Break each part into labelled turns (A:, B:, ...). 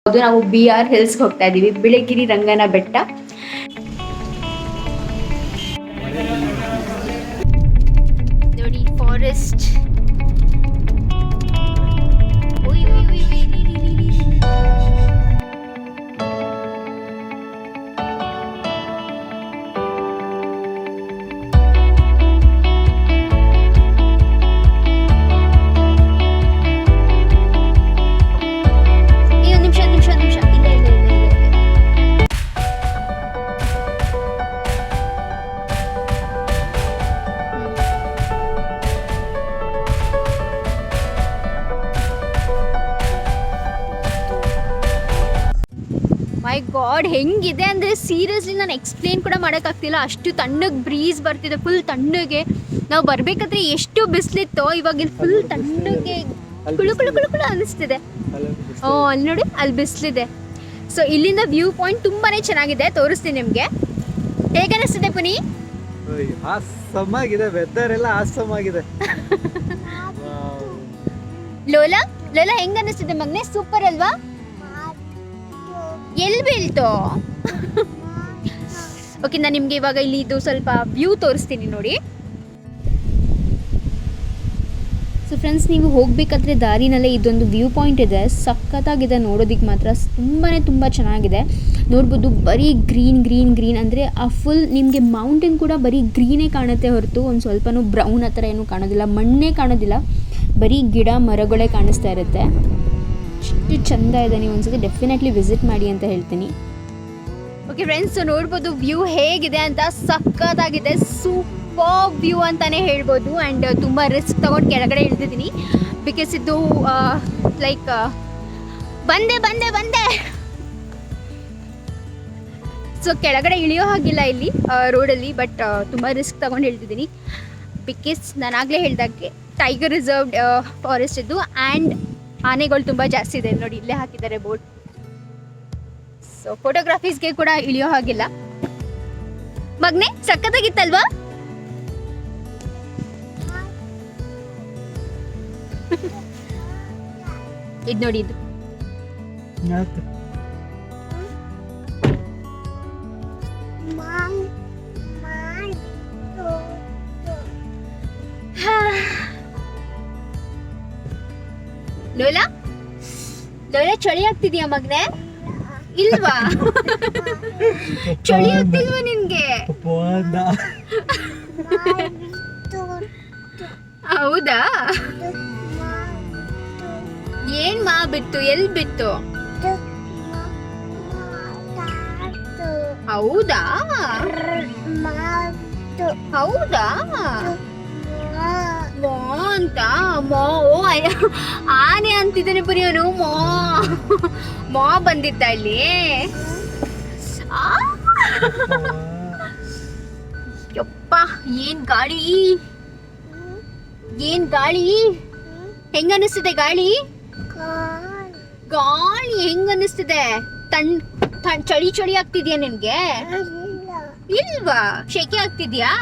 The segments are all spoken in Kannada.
A: ಅದು ನಾವು BR ಹಿಲ್ಸ್ಗೆ ಹೋಗ್ತಾ ಇದ್ದೀವಿ, ಬಿಳಿಗಿರಿ ರಂಗನ ಬೆಟ್ಟ. ನೋಡಿ ಫಾರೆಸ್ಟ್. ಮೈ ಗಾಡ್, ಹೆಂಗಿದೆ ಅಂದರೆ ಸೀರಿಯಸ್ಲಿ ನಾನು ಎಕ್ಸ್ಪ್ಲೇನ್ ಕೂಡ ಮಾಡೋಕ್ಕಾಗ್ತಿಲ್ಲ. ಅಷ್ಟು ತಣ್ಣಗೆ ಬ್ರೀಸ್ ಬರ್ತಿದೆ, ಫುಲ್ ತಣ್ಣಗೆ. ನಾವು ಬರಬೇಕಾದ್ರೆ ಎಷ್ಟು ಬಿಸಿಲಿತ್ತೋ, ಇವಾಗ ಇಲ್ಲಿ ಫುಲ್ ತಣ್ಣಗೆ ಕುಳು ಕುಳು ಕುಳು ಕುಳು ಅನ್ನಿಸ್ತಿದೆ. ಅಲ್ಲಿ ನೋಡಿ, ಅಲ್ಲಿ ಬಿಸಿಲಿದೆ. ಸೊ ಇಲ್ಲಿಂದ ವ್ಯೂ ಪಾಯಿಂಟ್ ತುಂಬಾ ಚೆನ್ನಾಗಿದೆ, ತೋರಿಸ್ತೀನಿ ನಿಮಗೆ. ಹೇಗೆ ಅನ್ನಿಸ್ತಿದೆ ಪುನಿ?
B: ವೆದರ್ ಎಲ್ಲ ಆಸಮ್ ಆಗಿದೆ.
A: ಲೋಲಾ ಲೋಲಾ ಹೆಂಗ ಅನ್ನಿಸ್ತಿದೆ ಮಗನೇ? ಸೂಪರ್ ಅಲ್ವಾ? ಎಲ್ಲಿ ಬೀಳ್ತೋ? ಓಕೆ, ನಾನು ನಿಮಗೆ ಇವಾಗ ಇಲ್ಲಿ ಇದು ಸ್ವಲ್ಪ ವ್ಯೂ ತೋರಿಸ್ತೀನಿ ನೋಡಿ. ಸೊ ಫ್ರೆಂಡ್ಸ್, ನೀವು ಹೋಗಬೇಕಾದ್ರೆ ದಾರಿನಲ್ಲೇ ಇದೊಂದು ವ್ಯೂ ಪಾಯಿಂಟ್ ಇದೆ, ಸಖತ್ತಾಗಿದೆ ನೋಡೋದಕ್ಕೆ ಮಾತ್ರ. ತುಂಬ ಚೆನ್ನಾಗಿದೆ. ನೋಡ್ಬೋದು, ಬರೀ ಗ್ರೀನ್ ಗ್ರೀನ್ ಗ್ರೀನ್ ಅಂದರೆ ಆ ಫುಲ್ ನಿಮಗೆ ಮೌಂಟೇನ್ ಕೂಡ ಬರೀ ಗ್ರೀನೇ ಕಾಣುತ್ತೆ ಹೊರತು ಒಂದು ಸ್ವಲ್ಪನೂ ಬ್ರೌನ್ ಆ ಥರ ಏನೂ ಕಾಣೋದಿಲ್ಲ, ಮಣ್ಣೇ ಕಾಣೋದಿಲ್ಲ, ಬರೀ ಗಿಡ ಮರಗಳೇ ಕಾಣಿಸ್ತಾ ಇರುತ್ತೆ. ಎಷ್ಟು ಚೆಂದ ಇದೆ. ನೀವು ಒಂದ್ಸತಿ ಡೆಫಿನೆಟ್ಲಿ ವಿಸಿಟ್ ಮಾಡಿ ಅಂತ ಹೇಳ್ತೀನಿ. ಓಕೆ ಫ್ರೆಂಡ್ಸ್, ನೋಡ್ಬೋದು ವ್ಯೂ ಹೇಗಿದೆ ಅಂತ. ಸಖತ್ತಾಗಿದೆ, ಸೂಪರ್ ವ್ಯೂ ಅಂತಾನೆ ಹೇಳ್ಬೋದು. ಆ್ಯಂಡ್ ತುಂಬ ರಿಸ್ಕ್ ತಗೊಂಡು ಕೆಳಗಡೆ ಇಳಿದಿದ್ದೀನಿ, ಬಿಕಾಸ್ ಇದು ಲೈಕ್ ಬಂದೆ ಸೊ ಕೆಳಗಡೆ ಇಳಿಯೋ ಹಾಗಿಲ್ಲ ಇಲ್ಲಿ ರೋಡಲ್ಲಿ. ಬಟ್ ತುಂಬ ರಿಸ್ಕ್ ತಗೊಂಡು ಇಳಿದಿದ್ದೀನಿ, ಬಿಕಾಸ್ ನಾನಾಗಲೇ ಹೇಳ್ದಾಗೆ ಟೈಗರ್ ರಿಸರ್ವ್ಡ್ ಫಾರೆಸ್ಟ್ ಇದು. ಆ್ಯಂಡ್ ಆನೆಗಳು ತುಂಬ ಜಾಸ್ತಿ ಇದೆ ನೋಡಿ, ಇಲ್ಲೇ ಹಾಕಿದ್ದಾರೆ ಬೋರ್ಡ್. ಸೊ ಫೋಟೋಗ್ರಾಫೀಸ್ಗೆ ಕೂಡ ಇಳಿಯೋ ಹಾಗಿಲ್ಲ. ಮಗ್ನೆ ಸಖತ್ತಾಗಿತ್ತಲ್ವಾ? ಇದು ನೋಡಿ, ಇದು ಲೋಲಾ ಲೋಲಾ ಚಳಿ ಆಗ್ತಿದ್ಯಾ ಮಗ್ನೆ? ಇಲ್ವಾ? ಚಳಿ ಆಗ್ತಿಲ್ವಾ ನಿನ್ಗೆ? ಹೌದಾ? ಏನ್ ಮಾ ಬಿತ್ತು? ಎಲ್ಲಿ ಬಿತ್ತು? ಹೌದಾ? ಹೌದಾ? ಮೋ ಅಂತ ಆನೆ ಅಂತಿದ್ದಾನೆ ಬರೀ ಅವನು. ಮೋ ಬಂದಿದ್ದ ಇಲ್ಲಿ. ಯಪ್ಪ, ಏನ್ ಗಾಳಿ, ಏನ್ ಗಾಳಿ! ಹೆಂಗ ಅನಿಸ್ತಿದೆ ಗಾಳಿ? ಗಾಳಿ ಹೆಂಗ ಅನಿಸ್ತಿದೆ? ಚಳಿ ಆಗ್ತಿದ್ಯಾ ನಿನ್ಗೆ? ಇಲ್ವಾ? ಶೆಕೆ ಆಗ್ತಿದ್ಯಾ?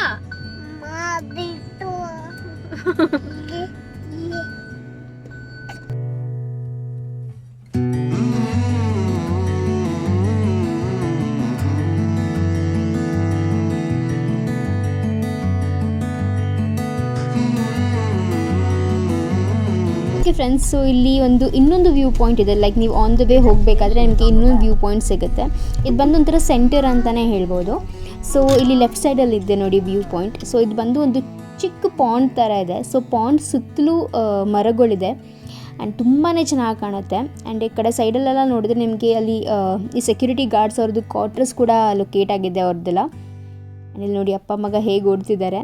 A: ಫ್ರೆಂಡ್ಸ್, ಸೊ ಇಲ್ಲಿ ಇನ್ನೊಂದು ವ್ಯೂ ಪಾಯಿಂಟ್ ಇದೆ. ಲೈಕ್ ನೀವು ಆನ್ ದ ವೇ ಹೋಗಬೇಕಾದ್ರೆ ನಿಮಗೆ ಇನ್ನೊಂದು ವ್ಯೂ ಪಾಯಿಂಟ್ ಸಿಗುತ್ತೆ. ಇದು ಬಂದು ಒಂಥರ ಸೆಂಟರ್ ಅಂತಲೇ ಹೇಳ್ಬೋದು. ಸೊ ಇಲ್ಲಿ ಲೆಫ್ಟ್ ಸೈಡಲ್ಲಿ ಇದೆ ನೋಡಿ ವ್ಯೂ ಪಾಯಿಂಟ್. ಸೊ ಇದು ಬಂದು ಒಂದು ಚಿಕ್ಕ ಪಾಂಡ್ ಥರ ಇದೆ. ಸೊ ಪಾಂಡ್ ಸುತ್ತಲೂ ಮರಗಳಿದೆ ಆ್ಯಂಡ್ ತುಂಬಾ ಚೆನ್ನಾಗಿ ಕಾಣುತ್ತೆ. ಆ್ಯಂಡ್ ಈ ಕಡೆ ಸೈಡಲ್ಲೆಲ್ಲ ನೋಡಿದ್ರೆ ನಿಮಗೆ ಅಲ್ಲಿ ಈ ಸೆಕ್ಯೂರಿಟಿ ಗಾರ್ಡ್ಸ್ ಅವ್ರದ್ದು ಕ್ವಾರ್ಟರ್ಸ್ ಕೂಡ ಲೊಕೇಟ್ ಆಗಿದೆ ಅವ್ರದ್ದೆಲ್ಲ. ಇಲ್ಲಿ ನೋಡಿ ಅಪ್ಪ ಮಗ ಹೇಗೆ ಓಡ್ತಿದ್ದಾರೆ.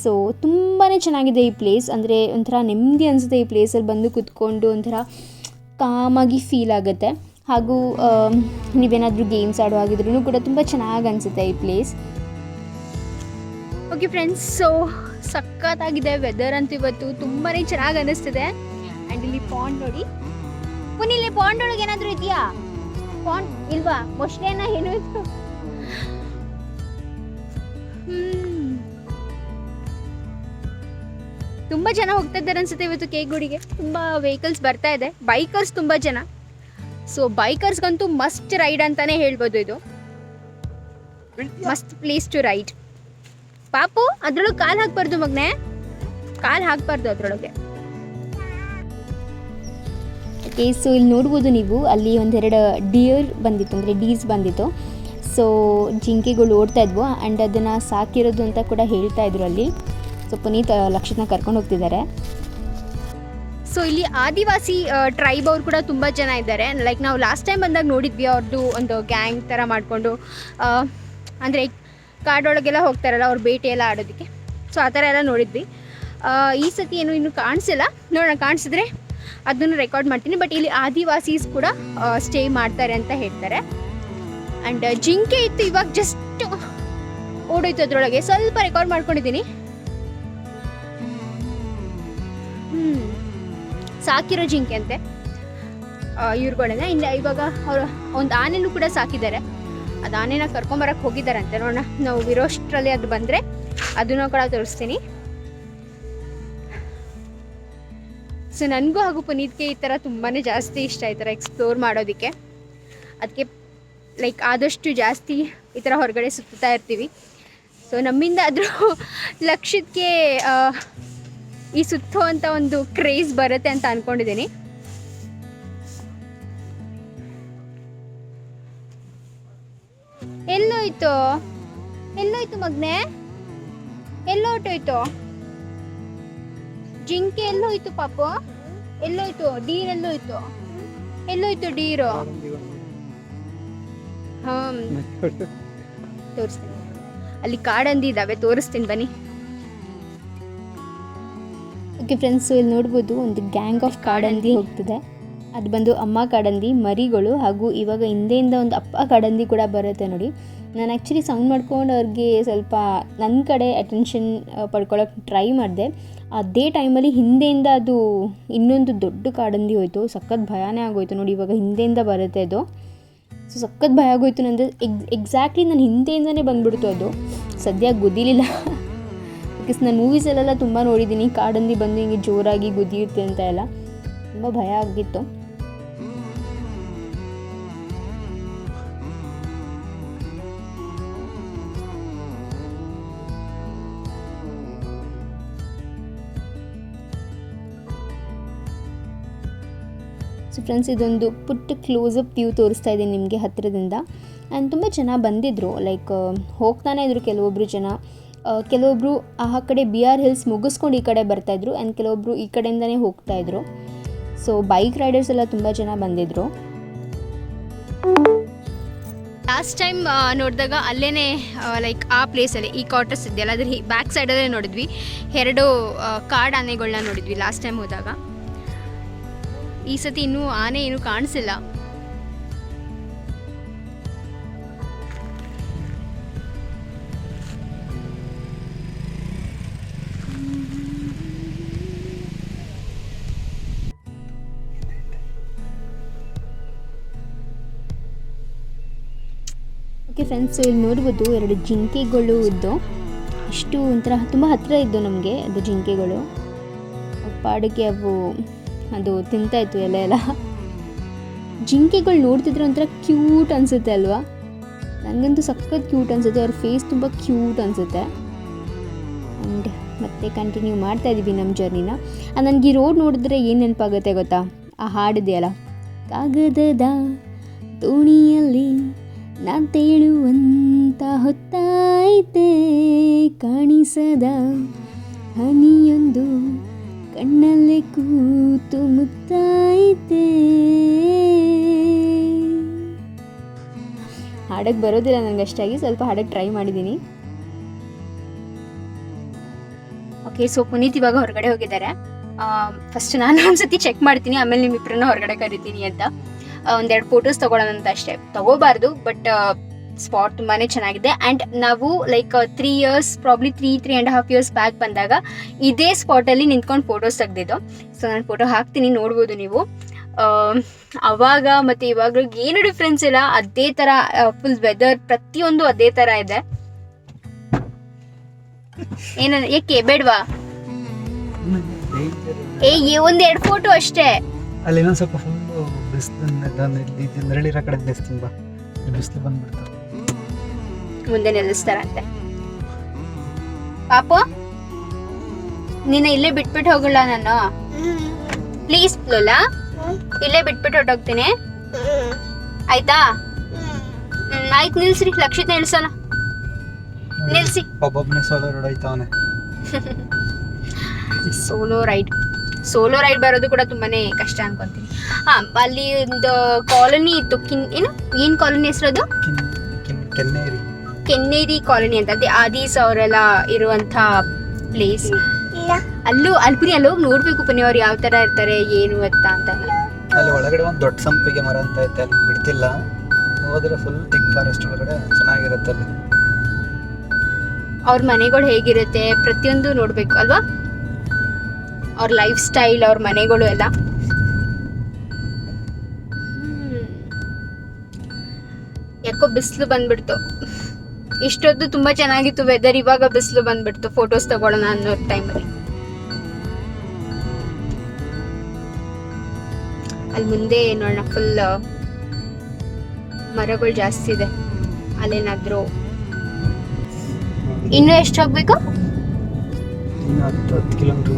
A: ಸೊ ತುಂಬಾ ಚೆನ್ನಾಗಿದೆ ಈ ಪ್ಲೇಸ್. ಅಂದರೆ ಒಂಥರ ನೆಮ್ಮದಿ ಅನಿಸುತ್ತೆ ಈ ಪ್ಲೇಸಲ್ಲಿ ಬಂದು ಕೂತ್ಕೊಂಡು, ಒಂಥರ ಕಾಮಾಗಿ ಫೀಲ್ ಆಗುತ್ತೆ. ಹಾಗೂ ನೀವೇನಾದರೂ ಗೇಮ್ಸ್ ಆಡೋ ಆಗಿದ್ರೂ ಕೂಡ ತುಂಬ ಚೆನ್ನಾಗಿ ಅನಿಸುತ್ತೆ ಈ ಪ್ಲೇಸ್. ಓಕೆ ಫ್ರೆಂಡ್ಸ್, ಸೊ ಸಖತ್ತಾಗಿದೆ ವೆದರ್ ಅಂತ ಇವತ್ತು. ತುಂಬಾ ಚೆನ್ನಾಗಿ ಅನ್ನಿಸ್ತಿದೆ. ಆ್ಯಂಡ್ ಇಲ್ಲಿ ಪಾಂಡ್ ನೋಡಿ. ಇಲ್ಲಿ ಪಾಂಡ್ ಒಳಗೆ ಏನಾದರೂ ಇದೆಯಾ? ಪಾಂಡ್ ಇಲ್ವಾ? ಮೊಸಳೆನ ಏನೋ ಇತ್ತು. ತುಂಬ ಜನ ಹೋಗ್ತಾ ಇದ್ದಾರೆ ಅನ್ಸುತ್ತೆ ಇವತ್ತು ಕೇಗುಡಿಗೆ. ತುಂಬ ವೆಹಿಕಲ್ಸ್ ಬರ್ತಾ ಇದೆ, ಬೈಕರ್ಸ್ ತುಂಬ ಜನ. ಸೊ ಬೈಕರ್ಸ್ಗಂತೂ ಮಸ್ಟ್ ರೈಡ್ ಅಂತಾನೆ ಹೇಳ್ಬೋದು. ಇದು ಮಸ್ಟ್ ಪ್ಲೇಸ್ ಟು ರೈಡ್. ಪಾಪು ಅದ್ರೊಳಗೆ ಕಾಲು ಹಾಕ್ಬಾರ್ದು ಮಗನೇ, ಕಾಲು ಹಾಕ್ಬಾರ್ದು ಅದ್ರೊಳಗೆ. ಓಕೆ, ಸೊ ಇಲ್ಲಿ ನೋಡ್ಬೋದು ನೀವು, ಅಲ್ಲಿ ಒಂದೆರಡು ಡಿಯರ್ ಬಂದಿತ್ತು, ಅಂದರೆ ಡೀಸ್ ಬಂದಿತ್ತು. ಸೊ ಜಿಂಕೆಗಳು ಓಡ್ತಾ ಇದ್ವು ಆ್ಯಂಡ್ ಅದನ್ನು ಸಾಕಿರೋದು ಅಂತ ಕೂಡ ಹೇಳ್ತಾ ಇದ್ರು ಅಲ್ಲಿ. ಸೊ ಪುನೀತ್ ಲಕ್ಷಿತ್ನ ಕರ್ಕೊಂಡು ಹೋಗ್ತಿದ್ದಾರೆ. ಸೊ ಇಲ್ಲಿ ಆದಿವಾಸಿ ಟ್ರೈಬ್ ಅವ್ರು ಕೂಡ ತುಂಬ ಜನ ಇದ್ದಾರೆ. ಲೈಕ್ ನಾವು ಲಾಸ್ಟ್ ಟೈಮ್ ಬಂದಾಗ ನೋಡಿದ್ವಿ, ಅವ್ರದ್ದು ಒಂದು ಗ್ಯಾಂಗ್ ಥರ ಮಾಡಿಕೊಂಡು ಅಂದರೆ ಕಾಡೊಳಗೆಲ್ಲ ಹೋಗ್ತಾರಲ್ಲ ಅವ್ರು ಬೇಟೆ ಎಲ್ಲ ಆಡೋದಕ್ಕೆ. ಸೊ ಆ ಥರ ಎಲ್ಲ ನೋಡಿದ್ವಿ. ಈ ಸತಿ ಏನು ಇನ್ನೂ ಕಾಣಿಸಿಲ್ಲ, ನೋಡೋಣ, ಕಾಣಿಸಿದ್ರೆ ಅದನ್ನು ರೆಕಾರ್ಡ್ ಮಾಡ್ತೀನಿ. ಬಟ್ ಇಲ್ಲಿ ಆದಿವಾಸೀಸ್ ಕೂಡ ಸ್ಟೇ ಮಾಡ್ತಾರೆ ಅಂತ ಹೇಳ್ತಾರೆ. ಆ್ಯಂಡ್ ಜಿಂಕೆ ಇತ್ತು, ಇವಾಗ ಜಸ್ಟ್ ಓಡೋಯ್ತು ಅದ್ರೊಳಗೆ. ಸ್ವಲ್ಪ ರೆಕಾರ್ಡ್ ಮಾಡ್ಕೊಂಡಿದ್ದೀನಿ. ಸಾಕಿರೋ ಜಿಂಕೆ ಅಂತೆ ಇವ್ರುಗಳನ್ನ. ಇಲ್ಲ ಇವಾಗ ಅವರು ಒಂದು ಆನೆನೂ ಕೂಡ ಸಾಕಿದ್ದಾರೆ. ಅದು ಆನೆನ ಕರ್ಕೊಂಬರಕ್ಕೆ ಹೋಗಿದ್ದಾರಂತೆ. ನೋಡೋಣ, ನಾವು ವಿರೋಷ್ಟ್ರಲ್ಲಿ ಅದು ಬಂದರೆ ಅದನ್ನು ಕೂಡ ತೋರಿಸ್ತೀನಿ. ಸೊ ನನಗೂ ಹಾಗೂ ಪುನೀತ್ಗೆ ಈ ಥರ ತುಂಬಾ ಜಾಸ್ತಿ ಇಷ್ಟ, ಈ ಥರ ಎಕ್ಸ್ಪ್ಲೋರ್ ಮಾಡೋದಕ್ಕೆ. ಅದಕ್ಕೆ ಲೈಕ್ ಆದಷ್ಟು ಜಾಸ್ತಿ ಈ ಥರ ಹೊರಗಡೆ ಸುತ್ತಾ ಇರ್ತೀವಿ. ಸೊ ನಮ್ಮಿಂದ ಆದರೂ ಲಕ್ಷಕ್ಕೆ ಈ ಸುತ್ತುವಂಥ ಒಂದು ಕ್ರೇಜ್ ಬರುತ್ತೆ ಅಂತ ಅಂದ್ಕೊಂಡಿದ್ದೀನಿ. ಎಲ್ಲೋಯ್ತು ಮಗ್ನೆ, ಎಲ್ಲೋಟೋಯ್ತು ಜಿಂಕೆ? ಎಲ್ಲೋಯ್ತು ಪಾಪು? ಎಲ್ಲೋಯ್ತು ಡೀರ್? ಎಲ್ಲೋಯ್ತು ಡೀರು? ತೋರಿಸ್ತೀನಿ, ಅಲ್ಲಿ ಕಾಡಂದಿ ಇದ್ದಾವೆ, ತೋರಿಸ್ತೀನಿ ಬನ್ನಿ. ಓಕೆ ಫ್ರೆಂಡ್ಸ್, ಇಲ್ಲಿ ನೋಡ್ಬೋದು ಒಂದು ಗ್ಯಾಂಗ್ ಆಫ್ ಕಾಡಂದಿ ಹೋಗ್ತಿದೆ. ಅದು ಬಂದು ಅಮ್ಮ ಕಾಡಂದಿ ಮರಿಗಳು, ಹಾಗೂ ಇವಾಗ ಹಿಂದೆಯಿಂದ ಒಂದು ಅಪ್ಪ ಕಾಡಂದಿ ಕೂಡ ಬರುತ್ತೆ ನೋಡಿ. ನಾನು ಆ್ಯಕ್ಚುಲಿ ಸೌಂಡ್ ಮಾಡ್ಕೊಂಡು ಅವ್ರಿಗೆ ಸ್ವಲ್ಪ ನನ್ನ ಕಡೆ ಅಟೆನ್ಷನ್ ಪಡ್ಕೊಳ್ಳೋಕೆ ಟ್ರೈ ಮಾಡಿದೆ. ಅದೇ ಟೈಮಲ್ಲಿ ಹಿಂದೆಯಿಂದ ಅದು ಇನ್ನೊಂದು ದೊಡ್ಡ ಕಾಡಂದಿ ಹೋಯಿತು. ಸಖತ್ ಭಯನೇ ಆಗೋಯ್ತು ನೋಡಿ. ಇವಾಗ ಹಿಂದೆಯಿಂದ ಬರುತ್ತೆ ಅದು. ಸೊ ಸಖತ್ ಭಯ ಆಗೋಯ್ತು ನಂದು. ಎಕ್ಸಾಕ್ಟ್ಲಿ ನನ್ನ ಹಿಂದೆಯಿಂದನೇ ಬಂದ್ಬಿಡ್ತು ಅದು. ಸದ್ಯ ಗುದ್ದಿಲಿಲ್ಲ, ಬಿಕಾಸ್ ನಾನು ಮೂವೀಸಲ್ಲೆಲ್ಲ ತುಂಬ ನೋಡಿದ್ದೀನಿ, ಕಾಡಂದಿ ಬಂದು ಹಿಂಗೆ ಜೋರಾಗಿ ಗುದ್ದಿರುತ್ತೆ ಅಂತ ಎಲ್ಲ. ತುಂಬ ಭಯ ಆಗಿತ್ತು. ಸೊ ಫ್ರೆಂಡ್ಸ್, ಇದೊಂದು ಪುಟ್ಟ ಕ್ಲೋಸಪ್ ವ್ಯೂ ತೋರಿಸ್ತಾ ಇದ್ದೀನಿ ನಿಮಗೆ ಹತ್ತಿರದಿಂದ. ಆ್ಯಂಡ್ ತುಂಬ ಜನ ಬಂದಿದ್ದರು, ಲೈಕ್ ಹೋಗ್ತಾನೆ ಇದ್ದರು ಕೆಲವೊಬ್ಬರು ಜನ. ಕೆಲವೊಬ್ಬರು ಆ ಕಡೆ BR ಹಿಲ್ಸ್ ಮುಗಿಸ್ಕೊಂಡು ಈ ಕಡೆ ಬರ್ತಾಯಿದ್ರು, ಆ್ಯಂಡ್ ಕೆಲವೊಬ್ಬರು ಈ ಕಡೆಯಿಂದನೇ ಹೋಗ್ತಾಯಿದ್ರು. ಸೊ ಬೈಕ್ ರೈಡರ್ಸ್ ಎಲ್ಲ ತುಂಬ ಜನ ಬಂದಿದ್ದರು. ಲಾಸ್ಟ್ ಟೈಮ್ ನೋಡಿದಾಗ ಅಲ್ಲೇ ಲೈಕ್ ಆ ಪ್ಲೇಸಲ್ಲಿ ಈ ಕ್ವಾರ್ಟರ್ಸ್ ಇದೆಯಲ್ಲ, ಅದ್ರ ಬ್ಯಾಕ್ ಸೈಡಲ್ಲೇ ನೋಡಿದ್ವಿ 2 ಕಾಡು ಆನೆಗಳನ್ನ ನೋಡಿದ್ವಿ ಲಾಸ್ಟ್ ಟೈಮ್ ಹೋದಾಗ. ಈ ಸತಿ ಇನ್ನೂ ಆನೆ ಏನೂ ಕಾಣಿಸಿಲ್ಲ. ಓಕೆ ಫ್ರೆಂಡ್ಸ್, ಇಲ್ಲಿ ನೋಡ್ಬೋದು 2 ಜಿಂಕೆಗಳು ಇದ್ದು, ಇಷ್ಟು ಒಂಥರ ತುಂಬ ಹತ್ತಿರ ಇದ್ದು ನಮಗೆ ಅದು ಜಿಂಕೆಗಳು. ಪಾಡಕ್ಕೆ ಅವು ಅದು ತಿಂತಾಯಿತ್ತು ಎಲ್ಲ. ಜಿಂಕೆಗಳು ನೋಡ್ತಿದ್ರೆ ಒಂಥರ ಕ್ಯೂಟ್ ಅನಿಸುತ್ತೆ ಅಲ್ವಾ? ನನಗಂತೂ ಸಖತ್ ಕ್ಯೂಟ್ ಅನಿಸುತ್ತೆ. ಅವ್ರ ಫೇಸ್ ತುಂಬ ಕ್ಯೂಟ್ ಅನಿಸುತ್ತೆ. ಆ್ಯಂಡ್ ಮತ್ತೆ ಕಂಟಿನ್ಯೂ ಮಾಡ್ತಾಯಿದ್ದೀವಿ ನಮ್ಮ ಜರ್ನಿನ. ನನಗೆ ಈ ರೋಡ್ ನೋಡಿದ್ರೆ ಏನು ನೆನಪಾಗುತ್ತೆ ಗೊತ್ತಾ? ಆ ಹಾಡಿದೆಯಲ್ಲ, ಕಾಗದದ ದೋಣಿಯಲ್ಲಿ ನಾ ತೇಳುವಂತ ಹೊತ್ತಾಯಿತೆ, ಕಾಣಿಸದ ಹನಿಯೊಂದು ಕಣ್ಣಲ್ಲೇ ಕೂತು ಮುತ್ತಾಯಿತೆ. ಹಾಡಕ್ಕೆ ಬರೋದಿಲ್ಲ ನನಗೆ ಅಷ್ಟಾಗಿ, ಸ್ವಲ್ಪ ಹಾಡಕ್ಕೆ ಟ್ರೈ ಮಾಡಿದ್ದೀನಿ. ಓಕೆ, ಸೊ ಪುನೀತ್ ಇವಾಗ ಹೊರಗಡೆ ಹೋಗಿದ್ದಾರೆ. ಫಸ್ಟ್ ನಾನು ಒಂದ್ಸತಿ ಚೆಕ್ ಮಾಡ್ತೀನಿ, ಆಮೇಲೆ ನಿಮ್ಮಿಬ್ಬರನ್ನ ಹೊರಗಡೆ ಕರಿತೀನಿ ಅಂತ. 1-2 ಫೋಟೋಸ್ ತೊಗೊಳ್ಳೋಣ ಅಂತ ಅಷ್ಟೇ, ತೊಗೋಬಾರ್ದು. ಬಟ್ ಸ್ಪಾಟ್ ತುಂಬಾ ಚೆನ್ನಾಗಿದೆ. ಆ್ಯಂಡ್ ನಾವು like 3 years, probably 3.5 years back ಬಂದಾಗ ಇದೇ ಸ್ಪಾಟಲ್ಲಿ ನಿಂತ್ಕೊಂಡು ಫೋಟೋಸ್ ತೆಗೆದಿದ್ದು. ಸೊ ನಾನು ಫೋಟೋ ಹಾಕ್ತೀನಿ, ನೋಡ್ಬೋದು ನೀವು. ಅವಾಗ ಮತ್ತು ಇವಾಗ ಏನು ಡಿಫ್ರೆನ್ಸ್ ಇಲ್ಲ, ಅದೇ ಥರ ಫುಲ್ ವೆದರ್ ಪ್ರತಿಯೊಂದು ಅದೇ ಥರ ಇದೆ. ಏಕೆ ಬೇಡವಾ? 1-2 ಫೋಟೋ ಅಷ್ಟೇ.
B: ಅಲ್ಲಿ ಇನ್ನೊಂದು ಸ್ವಲ್ಪ ಫುಲ್ ಬಿಸಿಲು ನಾನು ಇಲ್ಲಿ ನರಳಿರೋ ಕಡೆ ನಿಲ್ಲಿಸ್ತೀನಿ ಬಾ, ಬಿಸಿಲು ಬಂದ್ಬಿಡ್ತು.
A: ಮುಂದೆ ನಿಲ್ಲಿಸ್ತಾರಂತೆ. ಪಾಪು ನಿನ್ನ ಇಲ್ಲೇ ಬಿಟ್ಬಿಟ್ಟು ಹೋಗಲ್ಲ ನಾನು, ಪ್ಲೀಸ್ ಲೋಲಾ, ಇಲ್ಲೇ ಬಿಟ್ಬಿಟ್ಟು ಹೊರಟೋಗ್ತೀನಿ ಆಯ್ತಾ? ಆಯ್ತು ನಿಲ್ಸ್ರಿ, ಲಕ್ಷಿತ್ ನಿಲ್ಸೋಣ, ನಿಲ್ಸಿ.
B: ಒಬ್ಬೊಬ್ಬನೇ ಸೋಲೋ ರೋಡ್ ಆಯ್ತಾವನೆ.
A: ಸೋಲೋ ರೈಡ್ ಬರೋದು ಕೂಡ ತುಂಬಾನೇ ಕಷ್ಟ ಅನ್ಕೊಂತೀನಿ. ಅಲ್ಲಿ ಒಂದು ಕಾಲೋನಿ ಇತ್ತು, ಏನ್ ಕಾಲೋನಿ ಹೆಸರದು?
B: ಕೆನ್ನೇರಿ.
A: ಕೆನ್ನೇರಿ ಕಾಲೋನಿ ಅಂತ, ಅದೇ ಆದೀಸ್ ಅವರೆಲ್ಲ ಇರುವಂತ ಪ್ಲೇಸ್. ಅಲ್ಲಿ ಹೋಗಿ ನೋಡ್ಬೇಕು ಪುನಿ ಅವ್ರು ಯಾವ ತರ ಇರ್ತಾರೆ ಏನು ಎತ್ತ ಅಂತ.
B: ಅಲ್ಲಿ ಒಳಗಡೆ ಒಂದು ದೊಡ್ಡ ಸಂಪಿಗೆ ಮರ ಅಂತ ಐತೆ, ಅಲ್ಲಿ ಬಿಡ್ತಿಲ್ಲ, ಹೋದ್ರೆ ಫುಲ್ ಥಿಕ್ ಫಾರೆಸ್ಟ್ ಒಳಗಡೆ ಚೆನ್ನಾಗಿರುತ್ತೆ. ಅಲ್ಲಿ
A: ಅವ್ರ ಮನೆಗಳು ಹೇಗಿರುತ್ತೆ ಪ್ರತಿಯೊಂದು ನೋಡ್ಬೇಕು ಅಲ್ವಾ, ಅವ್ರ ಲೈಫ್ ಸ್ಟೈಲ್, ಅವ್ರ ಮನೆಗಳು ಎಲ್ಲ. ಯಾಕೋ ಬಿಸಿಲು ಬಂದ್ಬಿಡ್ತು. ಇಷ್ಟೊತ್ತು ತುಂಬಾ ಚೆನ್ನಾಗಿತ್ತು ವೆದರ್, ಇವಾಗ ಬಿಸಿಲು ಬಂದ್ಬಿಡ್ತು. ಫೋಟೋಸ್ ತಗೊಳ್ಳೋಣ ಅನ್ನೋ ಟೈಮಲ್ಲಿ ಅಲ್ಲಿ ಮುಂದೆ ನೋಡೋಣ, ಫುಲ್ ಮರಗಳು ಜಾಸ್ತಿ ಇದೆ. ಅಲ್ಲೇನಾದ್ರು ಇನ್ನು ಎಷ್ಟು ಹೋಗ್ಬೇಕು?
B: ಇನ್ನು 10 ಕಿಲೋಮೀಟರ್.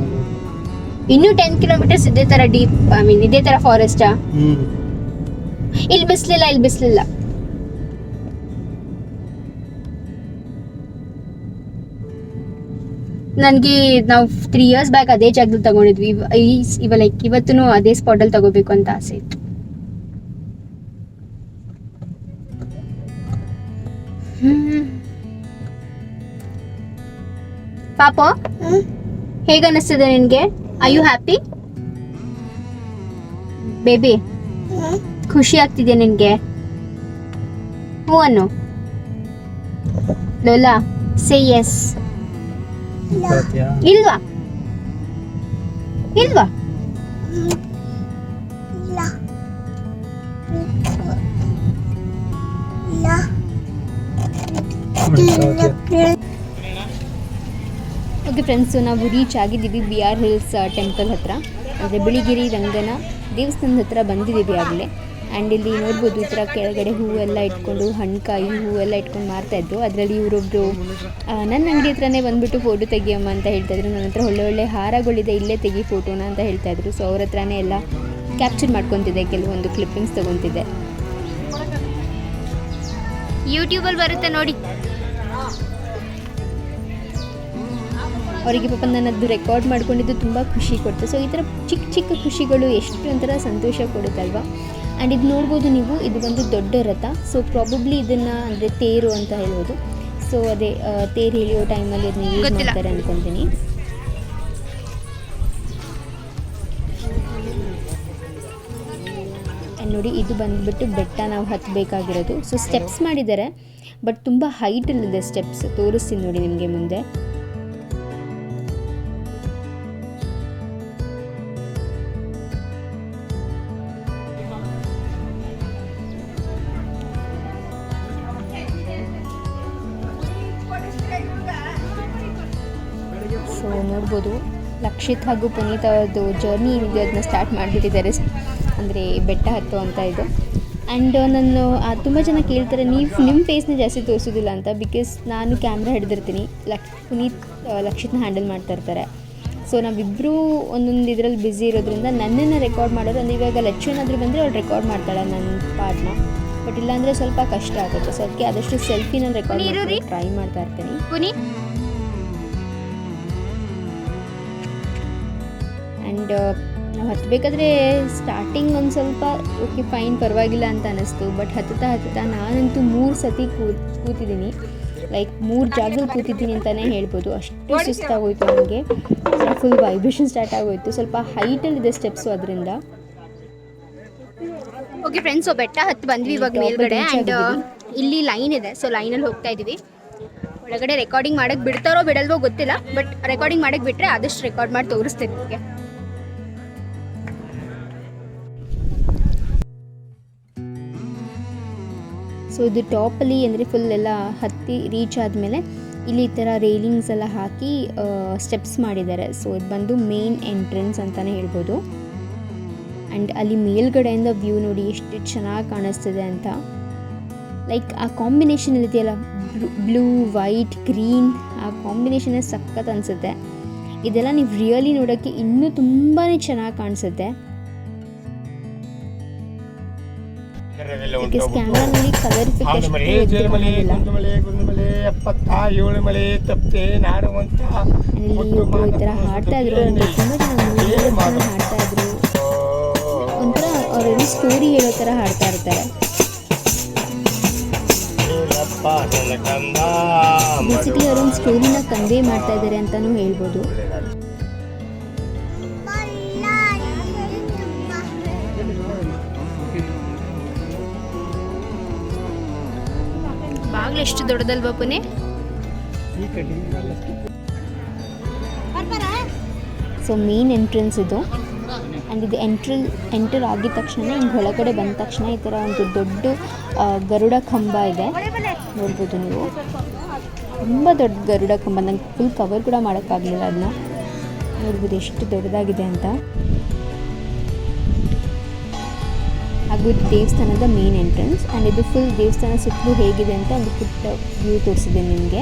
A: ಇನ್ನು 10 ಕಿಲೋಮೀಟರ್ಸ್ ಇದೇ ತರ ಡೀಪ್, ಇದೇ ತರ ಫಾರೆಸ್ಟಾ? ಇಲ್ಲಿ ಬಿಸ್ಲಿಲ್ಲ. ನನಗೆ ನಾವು 3 years ಬ್ಯಾಕ್ ಅದೇ ಜಾಗದಲ್ಲಿ ತಗೊಂಡಿದ್ವಿ. ಇವತ್ತು ಅದೇ ಸ್ಪಾಟಲ್ಲಿ ತಗೋಬೇಕು ಅಂತ ಆಸೆ ಇತ್ತು. ಪಾಪ ಹೇಗೆ ಅನಿಸ್ತಿದೆ ನಿನ್ಗೆ? I you happy baby? ಖುಷಿ ಆಗ್ತಿದೆ ನಿನ್ಗೆ? ಹ್ಞೂ ಅನ್ನು ಲೋಲಾ, ಸೇ ಎಸ್. ಇಲ್ವಾ? ಓಕೆ ಫ್ರೆಂಡ್ಸು, ನಾವು ರೀಚ್ ಆಗಿದ್ದೀವಿ BR ಹಿಲ್ಸ್ ಟೆಂಪಲ್ ಹತ್ರ, ಅಂದರೆ ಬಿಳಿಗಿರಿ ರಂಗನ ದೇವಸ್ಥಾನದ ಹತ್ರ ಬಂದಿದ್ದೀವಿ ಆಗಲೇ. ಆ್ಯಂಡ್ ಇಲ್ಲಿ ನೋಡ್ಬೋದು ಈ ಥರ ಕೆಳಗಡೆ ಹೂವೆಲ್ಲ ಇಟ್ಕೊಂಡು, ಹಣ್ಣುಕಾಯಿ ಹೂವೆಲ್ಲ ಇಟ್ಕೊಂಡು ಮಾರ್ತಾಯಿದ್ರು. ಅದರಲ್ಲಿ ಇವರೊಬ್ಬರು ನನ್ನ ಅಂಗಡಿ ಹತ್ರನೇ ಬಂದುಬಿಟ್ಟು ಫೋಟೋ ತೆಗಿಯಮ್ಮ ಅಂತ ಹೇಳ್ತಾಯಿದ್ರು. ನನ್ನ ಹತ್ರ ಒಳ್ಳೆ ಹಾರಗಳಿದೆ, ಇಲ್ಲೇ ತೆಗಿ ಫೋಟೋನ ಅಂತ ಹೇಳ್ತಾಯಿದ್ರು. ಸೊ ಅವ್ರ ಹತ್ರನೇ ಎಲ್ಲ ಕ್ಯಾಪ್ಚರ್ ಮಾಡ್ಕೊತಿದ್ದೆ, ಕೆಲವೊಂದು ಕ್ಲಿಪ್ಪಿಂಗ್ಸ್ ತೊಗೊತಿದ್ದೆ. ಯೂಟ್ಯೂಬಲ್ಲಿ ಬರುತ್ತೆ ನೋಡಿ. ಅವರಿಗೆ ಪಾಪ ನನ್ನದು ರೆಕಾರ್ಡ್ ಮಾಡ್ಕೊಂಡಿದ್ದು ತುಂಬ ಖುಷಿ ಕೊಡ್ತು. ಸೊ ಈ ಥರ ಚಿಕ್ಕ ಖುಷಿಗಳು ಎಷ್ಟು ಒಂಥರ ಸಂತೋಷ ಕೊಡುತ್ತಲ್ವ. ಆ್ಯಂಡ್ ಇದು ನೋಡ್ಬೋದು ನೀವು, ಇದು ಒಂದು ದೊಡ್ಡ ರಥ. ಸೊ ಪ್ರಾಬಬ್ಲಿ ಇದನ್ನು ಅಂದರೆ ತೇರು ಅಂತ ಹೇಳ್ಬೋದು. ಸೊ ಅದೇ ತೇರು ಎಳೆಯೋ ಟೈಮಲ್ಲಿ ಅದನ್ನ ಯೂಸ್ ಮಾಡ್ತಾರೆ ಅಂದ್ಕೊತೀನಿ. ಆ್ಯಂಡ್ ನೋಡಿ, ಇದು ಬಂದುಬಿಟ್ಟು ಬೆಟ್ಟ ನಾವು ಹತ್ತಬೇಕಾಗಿರೋದು. ಸೊ ಸ್ಟೆಪ್ಸ್ ಮಾಡಿದ್ದಾರೆ, ಬಟ್ ತುಂಬ ಹೈಟಲ್ಲಿದೆ ಸ್ಟೆಪ್ಸ್. ತೋರಿಸ್ತೀನಿ ನೋಡಿ ನಿಮಗೆ ಮುಂದೆ. ಸೊ ನೋಡ್ಬೋದು, ಲಕ್ಷಿತ್ ಹಾಗೂ ಪುನೀತ್ ಅವ್ರದ್ದು ಜರ್ನಿ ಏನಿದೆ ಅದನ್ನ ಸ್ಟಾರ್ಟ್ ಮಾಡಿಬಿಟ್ಟಿದ್ದಾರೆ, ಅಂದರೆ ಬೆಟ್ಟ ಹತ್ತೋ ಅಂತ ಇದು. ಆ್ಯಂಡ್ ನಾನು ತುಂಬ ಜನ ಕೇಳ್ತಾರೆ, ನೀವು ನಿಮ್ಮ ಫೇಸ್ನ ಜಾಸ್ತಿ ತೋರಿಸೋದಿಲ್ಲ ಅಂತ. ಬಿಕಾಸ್ ನಾನು ಕ್ಯಾಮ್ರಾ ಹಿಡಿದಿರ್ತೀನಿ, ಪುನೀತ್ ಲಕ್ಷಿತ್ನ ಹ್ಯಾಂಡಲ್ ಮಾಡ್ತಾ ಇರ್ತಾರೆ. ಸೊ ನಾವಿಬ್ಬರೂ ಒಂದೊಂದು ಇದರಲ್ಲಿ ಬ್ಯುಸಿ ಇರೋದ್ರಿಂದ ನನ್ನನ್ನು ರೆಕಾರ್ಡ್ ಮಾಡೋರು. ಅಂದರೆ ಇವಾಗ ಲಚ್ಚು ಏನಾದರೂ ಬಂದರೆ ಅವ್ಳು ರೆಕಾರ್ಡ್ ಮಾಡ್ತಾಳೆ ನನ್ನ ಪಾರ್ಟ್ನ, ಬಟ್ ಇಲ್ಲಾಂದರೆ ಸ್ವಲ್ಪ ಕಷ್ಟ ಆಗುತ್ತೆ. ಸೊ ಅದಕ್ಕೆ ಆದಷ್ಟು ಸೆಲ್ಫಿನ ರೆಕಾರ್ಡ್ ಮಾಡಿ ಟ್ರೈ ಮಾಡ್ತಾ ಇರ್ತೀನಿ. ಆ್ಯಂಡ್ ನಾವು ಹತ್ತಬೇಕಾದ್ರೆ ಸ್ಟಾರ್ಟಿಂಗ್ ಒಂದು ಸ್ವಲ್ಪ ಓಕೆ ಫೈನ್ ಪರವಾಗಿಲ್ಲ ಅಂತ ಅನ್ನಿಸ್ತು. ಬಟ್ ಹತ್ತುತ್ತಾ ನಾನಂತೂ 3 ಸತಿ ಕೂತಿದ್ದೀನಿ, ಲೈಕ್ 3 ಜಾಗದಲ್ಲಿ ಕೂತಿದ್ದೀನಿ ಅಂತಲೇ ಹೇಳ್ಬೋದು. ಅಷ್ಟು ಸುಸ್ತಾಗೋಯ್ತು ನನಗೆ, ಫುಲ್ ವೈಬ್ರೇಷನ್ ಸ್ಟಾರ್ಟ್ ಆಗೋಯ್ತು. ಸ್ವಲ್ಪ ಹೈಟಲ್ಲಿದೆ ಸ್ಟೆಪ್ಸು ಅದರಿಂದ. ಓಕೆ ಫ್ರೆಂಡ್ಸ್, ಬೆಟ್ಟ ಹತ್ತು ಬಂದ್ವಿ ಇವಾಗ ಮೇಲ್ಗಡೆ. ಆ್ಯಂಡ್ ಇಲ್ಲಿ ಲೈನ್ ಇದೆ, ಸೊ ಲೈನಲ್ಲಿ ಹೋಗ್ತಾ ಇದ್ದೀವಿ. ಒಳಗಡೆ ರೆಕಾರ್ಡಿಂಗ್ ಮಾಡೋಕ್ಕೆ ಬಿಡ್ತಾರೋ ಬಿಡಲ್ವೋ ಗೊತ್ತಿಲ್ಲ, ಬಟ್ ರೆಕಾರ್ಡಿಂಗ್ ಮಾಡೋಕ್ಕೆ ಬಿಟ್ಟರೆ ಆದಷ್ಟು ರೆಕಾರ್ಡ್ ಮಾಡಿ ತೋರಿಸ್ತೀನಿ ನಿಮಗೆ. ಸೊ ಇದು ಟಾಪಲ್ಲಿ ಅಂದರೆ ಫುಲ್ ಎಲ್ಲ ಹತ್ತಿ ರೀಚ್ ಆದಮೇಲೆ ಇಲ್ಲಿ ಈ ಥರ ರೇಲಿಂಗ್ಸ್ ಎಲ್ಲ ಹಾಕಿ ಸ್ಟೆಪ್ಸ್ ಮಾಡಿದ್ದಾರೆ. ಸೊ ಇದು ಬಂದು ಮೇನ್ ಎಂಟ್ರೆನ್ಸ್ ಅಂತಲೇ ಹೇಳ್ಬೋದು. ಆ್ಯಂಡ್ ಅಲ್ಲಿ ಮೇಲ್ಗಡೆಯಿಂದ ವ್ಯೂ ನೋಡಿ ಎಷ್ಟು ಚೆನ್ನಾಗಿ ಕಾಣಿಸ್ತಿದೆ ಅಂತ. ಲೈಕ್ ಆ ಕಾಂಬಿನೇಷನ್ ಇದೆಯಲ್ಲ, ಬ್ಲೂ ವೈಟ್ ಗ್ರೀನ್, ಆ ಕಾಂಬಿನೇಷನ್ ಸಖತ್ ಅನಿಸುತ್ತೆ. ಇದೆಲ್ಲ ನೀವು ರಿಯಲಿ ನೋಡೋಕ್ಕೆ ಇನ್ನೂ ತುಂಬಾ ಚೆನ್ನಾಗಿ ಕಾಣಿಸುತ್ತೆ. ಕ್ಯಾಮ್ರಾನಲ್ಲಿ ಕಲರ್ ಈ ಥರ ಹಾಡ್ತಾ ಇದ್ರು, ತುಂಬ ಜನ ಹಾಡ್ತಾ ಇದ್ರು. ಒಂಥರ ಅವರಲ್ಲಿ ಸ್ಟೋರಿ ಹೇಳೋ ಥರ ಹಾಡ್ತಾ ಇರ್ತಾರೆ. ಬೇಸಿಕಲಿ ಅವರೊಂದು ಸ್ಟೋರಿನ ಕನ್ವೆ ಮಾಡ್ತಾ ಇದ್ದಾರೆ ಅಂತಲೂ ಹೇಳ್ಬೋದು. ಬಾಗ್ಲು ಎಷ್ಟು ದೊಡ್ಡದಲ್ವಾ ಪುನೆ? ಸೊ ಮೇನ್ ಎಂಟ್ರೆನ್ಸ್ ಇದು. ಆ್ಯಂಡ್ ಇದು ಎಂಟರ್ ಆಗಿದ ತಕ್ಷಣ ಹಿಂಗೆ ಒಳಗಡೆ ಬಂದ ತಕ್ಷಣ ಈ ಥರ ಒಂದು ದೊಡ್ಡ ಗರುಡ ಕಂಬ ಇದೆ, ನೋಡ್ಬೋದು ನೀವು. ತುಂಬ ದೊಡ್ಡ ಗರುಡ ಕಂಬ, ನಂಗೆ ಫುಲ್ ಕವರ್ ಕೂಡ ಮಾಡೋಕ್ಕಾಗಲಿಲ್ಲ ಅದನ್ನ. ನೋಡ್ಬೋದು ಎಷ್ಟು ದೊಡ್ಡದಾಗಿದೆ ಅಂತ. ಹಾಗೂ ಇದು ದೇವಸ್ಥಾನದ ಮೇನ್ ಎಂಟ್ರೆನ್ಸ್. ಆ್ಯಂಡ್ ಇದು ಫುಲ್ ದೇವಸ್ಥಾನ ಸುತ್ತಲೂ ಹೇಗಿದೆ ಅಂತ ಒಂದು ಪುಟ್ಟ ವ್ಯೂ ತೋರಿಸಿದ್ದೀನಿ ನಿಮಗೆ.